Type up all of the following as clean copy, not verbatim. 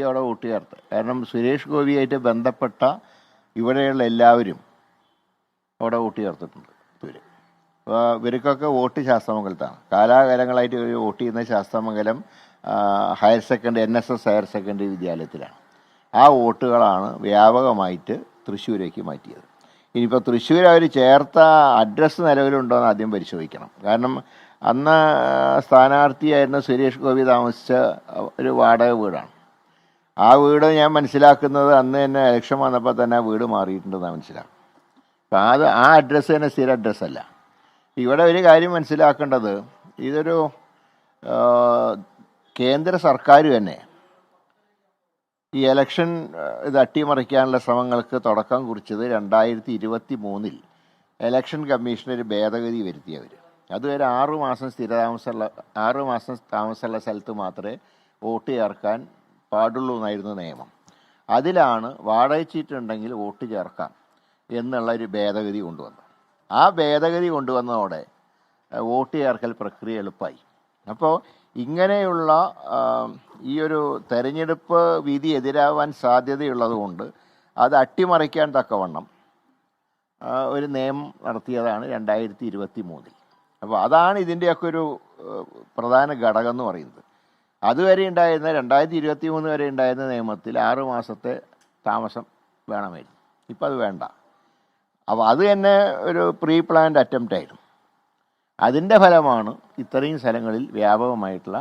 അവിടെ വോട്ട് ചേർത്ത്. കാരണം സുരേഷ് ഗോപിയായിട്ട് ബന്ധപ്പെട്ട ഇവിടെയുള്ള എല്ലാവരും അവിടെ വോട്ട് ചേർത്തിട്ടുണ്ട്. ഇവർ അപ്പോൾ ഇവർക്കൊക്കെ വോട്ട് ശാസ്താമംഗലത്താണ്. കാലാകാലങ്ങളായിട്ട് ഇവർ വോട്ട് ചെയ്യുന്ന Sasthamangalam higher secondary NSS higher secondary വിദ്യാലയത്തിലാണ്. ആ വോട്ടുകളാണ് വ്യാപകമായിട്ട് തൃശ്ശൂരേക്ക് മാറ്റിയത്. ഇനിയിപ്പോൾ തൃശ്ശൂർ അവർ ചേർത്ത അഡ്രസ്സ് നിലവിലുണ്ടോ എന്ന് ആദ്യം പരിശോധിക്കണം. കാരണം അന്ന് സ്ഥാനാർത്ഥിയായിരുന്ന സുരേഷ് ഗോപി താമസിച്ച ഒരു വാടക വീടാണ്. ആ വീട് ഞാൻ മനസ്സിലാക്കുന്നത് അന്ന് തന്നെ ഇലക്ഷൻ വന്നപ്പോൾ തന്നെ ആ വീട് മാറിയിട്ടുണ്ടെന്നാണ് മനസ്സിലാക്കും. അപ്പം ആ അഡ്രസ്സ് തന്നെ സ്ഥിര അഡ്രസ്സല്ല. ഇവിടെ ഒരു കാര്യം മനസ്സിലാക്കേണ്ടത്, ഇതൊരു കേന്ദ്ര സർക്കാർ തന്നെ ഈ ഇലക്ഷൻ ഇത് അട്ടിമറിക്കാനുള്ള ശ്രമങ്ങൾക്ക് തുടക്കം കുറിച്ചത് 2023 ഇലക്ഷൻ കമ്മീഷൻ ഒരു ഭേദഗതി വരുത്തിയവർ. അതുവരെ 6 മാസം താമസമുള്ള സ്ഥലത്ത് മാത്രമേ വോട്ട് ചേർക്കാൻ പാടുള്ളൂ എന്നായിരുന്നു നിയമം. അതിലാണ് വാടക ചീട്ടുണ്ടെങ്കിൽ വോട്ട് ചേർക്കാം എന്നുള്ളൊരു ഭേദഗതി കൊണ്ടുവന്നു. ആ ഭേദഗതി കൊണ്ടുവന്നതോടെ വോട്ട് ചേർക്കൽ പ്രക്രിയ എളുപ്പമായി. അപ്പോൾ ഇങ്ങനെയുള്ള ഈ ഒരു തെരഞ്ഞെടുപ്പ് വിധി എതിരാവാൻ സാധ്യതയുള്ളതുകൊണ്ട് അത് അട്ടിമറിക്കാൻ തക്കവണ്ണം ഒരു നിയമം നടത്തിയതാണ് 2023. അപ്പോൾ അതാണ് ഇതിൻ്റെയൊക്കെ ഒരു പ്രധാന ഘടകം എന്ന് പറയുന്നത്. അതുവരെ ഉണ്ടായിരുന്ന 2023 വരെ ഉണ്ടായിരുന്ന നിയമത്തിൽ 6 മാസത്തെ താമസം വേണമായിരുന്നു. ഇപ്പം അത് വേണ്ട. അപ്പോൾ അത് തന്നെ ഒരു പ്രീ പ്ലാൻഡ് അറ്റംപ്റ്റ് ആയിരുന്നു. അതിൻ്റെ ഫലമാണ് ഇത്രയും സ്ഥലങ്ങളിൽ വ്യാപകമായിട്ടുള്ള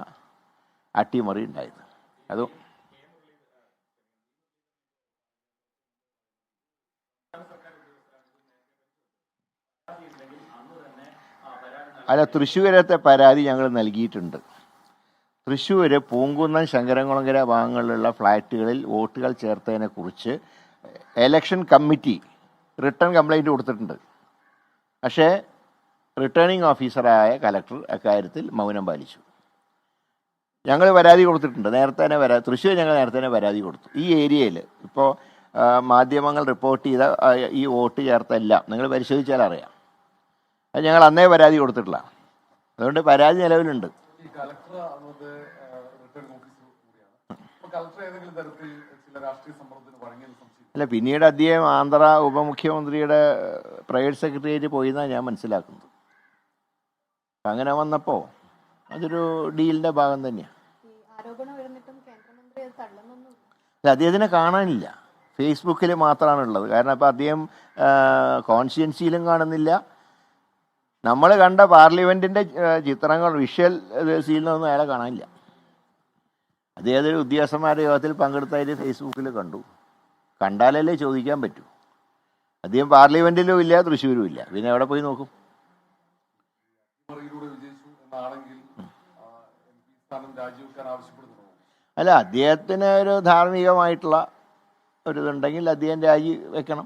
അട്ടിമറി ഉണ്ടായത്. അതും അല്ല, തൃശ്ശൂരത്തെ പരാതി ഞങ്ങൾ നൽകിയിട്ടുണ്ട്. തൃശ്ശൂർ പൂങ്കുന്നം ശങ്കരംകുളങ്ങര ഭാഗങ്ങളിലുള്ള ഫ്ലാറ്റുകളിൽ വോട്ടുകൾ ചേർത്തതിനെക്കുറിച്ച് ഇലക്ഷൻ കമ്മിറ്റി റിട്ടേൺ കംപ്ലൈൻറ്റ് കൊടുത്തിട്ടുണ്ട്. പക്ഷേ റിട്ടേണിംഗ് ഓഫീസറായ കലക്ടർ അക്കാര്യത്തിൽ മൗനം പാലിച്ചു. ഞങ്ങൾ പരാതി കൊടുത്തിട്ടുണ്ട്, നേരത്തെ തന്നെ തൃശ്ശൂർ ഞങ്ങൾ നേരത്തെ തന്നെ പരാതി കൊടുത്തു. ഈ ഏരിയയിൽ ഇപ്പോൾ മാധ്യമങ്ങൾ റിപ്പോർട്ട് ചെയ്ത ഈ വോട്ട് ചേർത്തെല്ലാം നിങ്ങൾ പരിശോധിച്ചാൽ അറിയാം. അത് ഞങ്ങൾ അന്നേ പരാതി കൊടുത്തിട്ടില്ല. അതുകൊണ്ട് പരാതി നിലവിലുണ്ട്. അല്ല, പിന്നീട് അദ്ദേഹം ആന്ധ്ര ഉപമുഖ്യമന്ത്രിയുടെ പ്രൈവറ്റ് സെക്രട്ടറിയേറ്റ് പോയി എന്നാണ് ഞാൻ മനസ്സിലാക്കുന്നത്. അങ്ങനെ വന്നപ്പോൾ അതൊരു ഡീലിൻ്റെ ഭാഗം തന്നെയാണ്. അല്ല, അദ്ദേഹത്തിനെ കാണാനില്ല, ഫേസ്ബുക്കിൽ മാത്രമാണുള്ളത്. കാരണം അപ്പോൾ അദ്ദേഹം കോൺസ്റ്റിറ്റ്യൻസിയിലും കാണുന്നില്ല. നമ്മൾ കണ്ട പാർലമെൻറ്റിൻ്റെ ചിത്രങ്ങൾ വിഷ്വൽ സീനിലൊന്നും അയാളെ കാണാനില്ല. അദ്ദേഹത്തിന് ഉദ്യോഗസ്ഥന്മാരുടെ യോഗത്തിൽ പങ്കെടുത്തതിൽ ഫേസ്ബുക്കിൽ കണ്ടു. കണ്ടാലല്ലേ ചോദിക്കാൻ പറ്റൂ. അദ്ദേഹം പാർലമെൻറ്റിലും ഇല്ല, തൃശ്ശൂരും ഇല്ല, പിന്നെ എവിടെ പോയി നോക്കും? അല്ല, അദ്ദേഹത്തിന് ഒരു ധാർമ്മികമായിട്ടുള്ള ഒരിതുണ്ടെങ്കിൽ അദ്ദേഹം രാജി വെക്കണം.